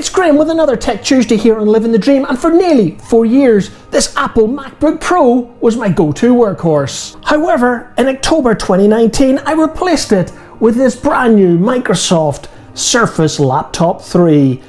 it's Graham with another Tech Tuesday here on Living the Dream, and for nearly 4 years, this Apple MacBook Pro was my go-to workhorse. However, in October 2019, I replaced it with this brand new Microsoft Surface Laptop 3.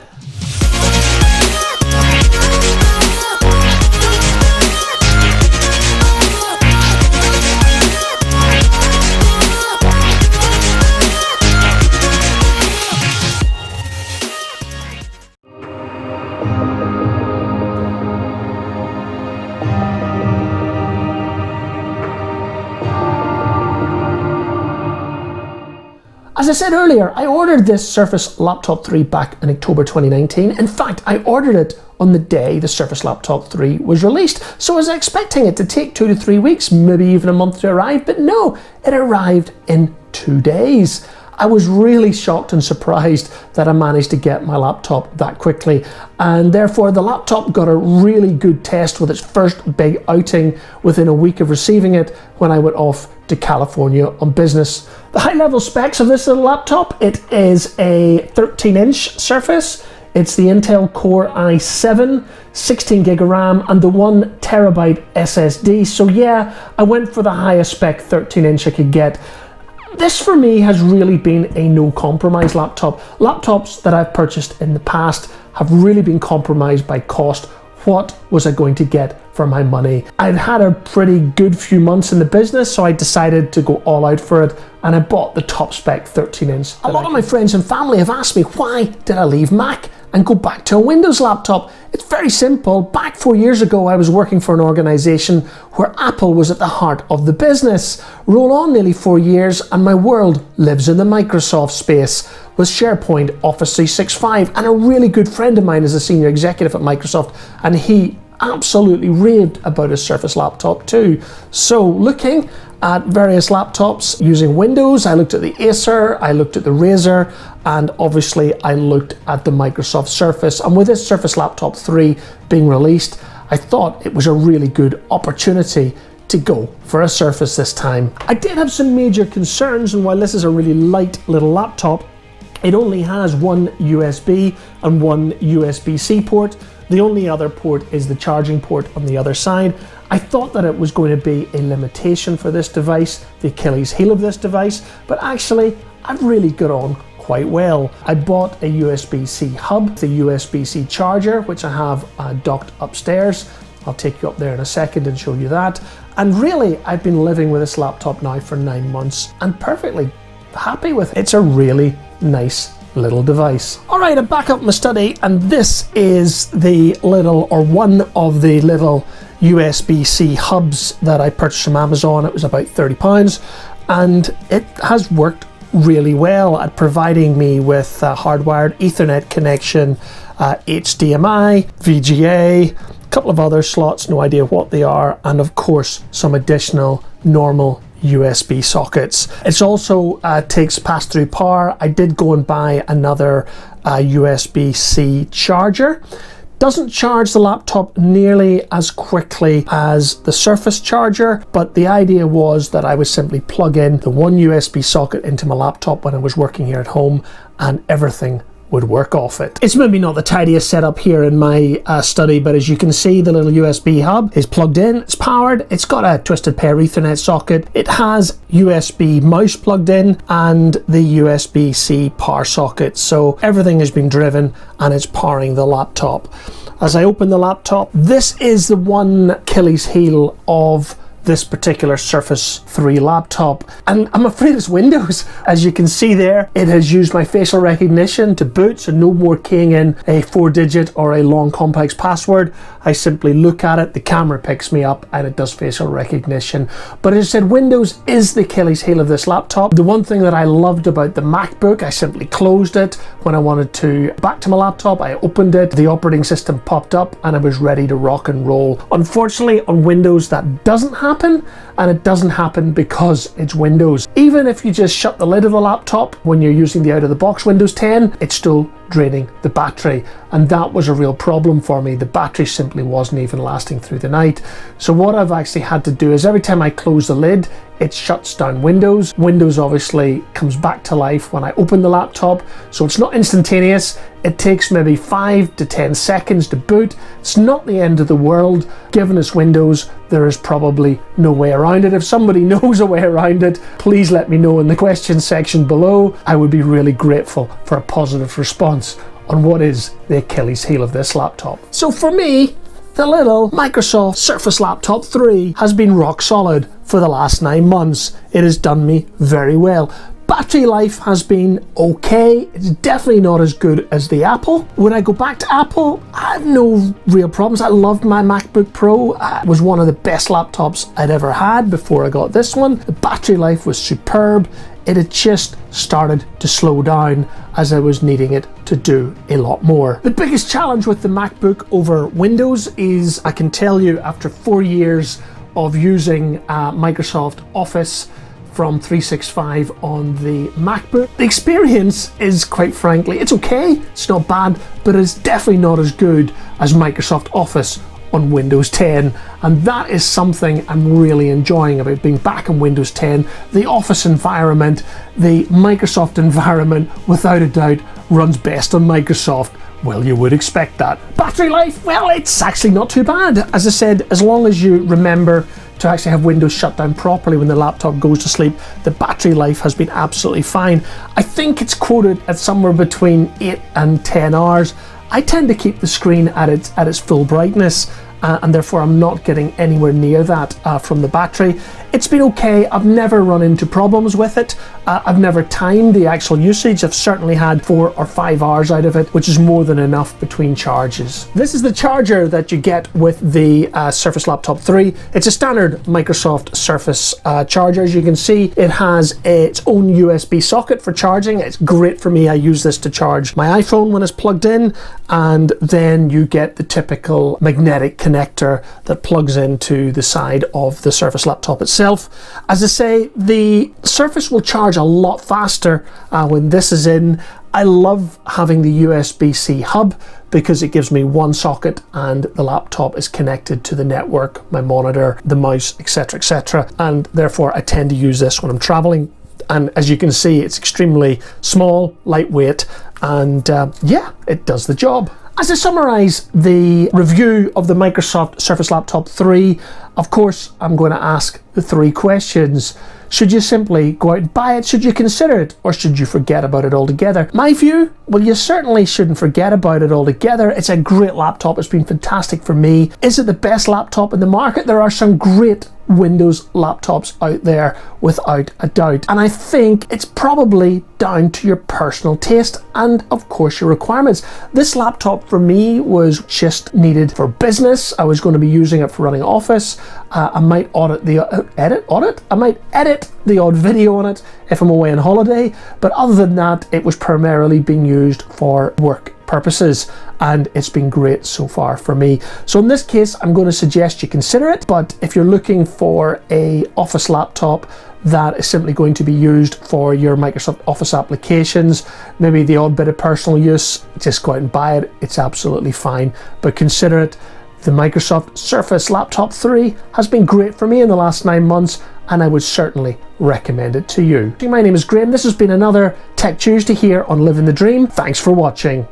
As I said earlier, I ordered this Surface Laptop 3 back in October 2019. In fact, I ordered it on the day the Surface Laptop 3 was released. So I was expecting it to take 2 to 3 weeks, maybe even a month to arrive, but no, it arrived in 2 days. I was really shocked and surprised that I managed to get my laptop that quickly, and therefore the laptop got a really good test with its first big outing within a week of receiving it when I went off to California on business. The high-level specs of this little laptop: it is a 13-inch Surface. It's the Intel Core i7, 16 gig of RAM, and the 1 terabyte SSD. So yeah, I went for the highest spec 13-inch I could get. This for me has really been a no compromise laptop. Laptops that I've purchased in the past have really been compromised by cost. What was I going to get for my money? I'd had a pretty good few months in the business, so I decided to go all out for it, and I bought the top spec 13-inch. A lot of my friends and family have asked me, why did I leave Mac and go back to a Windows laptop? It's very simple. Back 4 years ago, I was working for an organization where Apple was at the heart of the business. Roll on nearly 4 years and my world lives in the Microsoft space with SharePoint, Office 365, and a really good friend of mine is a senior executive at Microsoft, and he absolutely raved about his Surface laptop too. So looking at various laptops using Windows, I looked at the Acer, I looked at the Razer, and obviously I looked at the Microsoft Surface. And with this Surface Laptop 3 being released, I thought it was a really good opportunity to go for a Surface this time. I did have some major concerns, and while this is a really light little laptop, it only has one USB and one USB-C port. The only other port is the charging port on the other side. I thought that it was going to be a limitation for this device, the Achilles heel of this device, but actually I've really got on quite well. I bought a USB-C hub, the USB-C charger, which I have docked upstairs. I'll take you up there in a second and show you that. And really, I've been living with this laptop now for 9 months and perfectly happy with it. It's a really nice little device. All right, I'm back up in my study, and this is the little, or one of the little USB-C hubs that I purchased from Amazon. It was about £30, and it has worked really well at providing me with a hardwired Ethernet connection, HDMI, VGA, a couple of other slots, no idea what they are, and of course some additional normal USB sockets. It also takes pass-through power. I did go and buy another USB-C charger. Doesn't charge the laptop nearly as quickly as the Surface charger, but the idea was that I would simply plug in the one USB socket into my laptop when I was working here at home, and everything would work off it. It's maybe not the tidiest setup here in my study, but as you can see, the little USB hub is plugged in, it's powered, it's got a twisted pair Ethernet socket, it has USB mouse plugged in, and the USB-C power socket, so everything has been driven and it's powering the laptop. As I open the laptop, this is the one Achilles heel of this particular Surface 3 laptop, and I'm afraid it's Windows. As you can see there, it has used my facial recognition to boot, so no more keying in a 4-digit or a long complex password. I simply look at it, the camera picks me up, and it does facial recognition. But as I said, Windows is the Achilles heel of this laptop. The one thing that I loved about the MacBook, I simply closed it when I wanted to back to my laptop. I opened it, the operating system popped up, and I was ready to rock and roll. Unfortunately, on Windows that doesn't happen, and it doesn't happen because it's Windows. Even if you just shut the lid of the laptop when you're using the out-of-the-box Windows 10, it still draining the battery, and that was a real problem for me. The battery simply wasn't even lasting through the night. So what I've actually had to do is every time I close the lid, it shuts down Windows. Windows obviously comes back to life when I open the laptop, so it's not instantaneous. It takes maybe 5 to 10 seconds to boot. It's not the end of the world. Given it's Windows, there is probably no way around it. If somebody knows a way around it, please let me know in the questions section below. I would be really grateful for a positive response on what is the Achilles heel of this laptop. So for me, the little Microsoft Surface Laptop 3 has been rock solid for the last 9 months. It has done me very well. Battery life has been okay. It's definitely not as good as the Apple. Would I go back to Apple? I have no real problems. I loved my MacBook Pro. It was one of the best laptops I'd ever had before I got this one. The battery life was superb. It had just started to slow down as I was needing it to do a lot more. The biggest challenge with the MacBook over Windows is, I can tell you, after 4 years of using Microsoft Office from 365 on the MacBook, the experience is, quite frankly, it's okay, it's not bad, but it's definitely not as good as Microsoft Office on Windows 10, and that is something I'm really enjoying about being back on Windows 10. The Office environment, the Microsoft environment, without a doubt runs best on Microsoft. Well, you would expect that. Battery life, well, it's actually not too bad. As I said, as long as you remember to actually have Windows shut down properly when the laptop goes to sleep, the battery life has been absolutely fine. I think it's quoted at somewhere between 8 and 10 hours. I tend to keep the screen at its full brightness, and therefore I'm not getting anywhere near that from the battery. It's been okay. I've never run into problems with it. I've never timed the actual usage. I've certainly had 4 or 5 hours out of it, which is more than enough between charges. This is the charger that you get with the Surface Laptop 3. It's a standard Microsoft Surface charger. As you can see, it has its own USB socket for charging. It's great for me. I use this to charge my iPhone when it's plugged in, and then you get the typical magnetic connector that plugs into the side of the Surface Laptop itself. As I say, the Surface will charge a lot faster when this is in. I love having the USB-C hub because it gives me one socket and the laptop is connected to the network, my monitor, the mouse, etc., etc. And therefore I tend to use this when I'm traveling. And as you can see, it's extremely small, lightweight, and yeah, it does the job. As I summarise the review of the Microsoft Surface Laptop 3, of course, I'm going to ask the 3 questions. Should you simply go out and buy it? Should you consider it? Or should you forget about it altogether? My view? Well, you certainly shouldn't forget about it altogether. It's a great laptop. It's been fantastic for me. Is it the best laptop in the market? There are some great Windows laptops out there without a doubt, and I think it's probably down to your personal taste and of course your requirements. This laptop for me was just needed for business. I was going to be using it for running Office. I might I might edit the odd video on it if I'm away on holiday, but other than that, it was primarily being used for work purposes, and it's been great so far for me. So in this case, I'm going to suggest you consider it, but if you're looking for a Office laptop that is simply going to be used for your Microsoft Office applications, maybe the odd bit of personal use, just go out and buy it. It's absolutely fine, but consider it. The Microsoft Surface Laptop 3 has been great for me in the last 9 months, and I would certainly recommend it to you. My name is Graham. This has been another Tech Tuesday here on Living the Dream. Thanks for watching.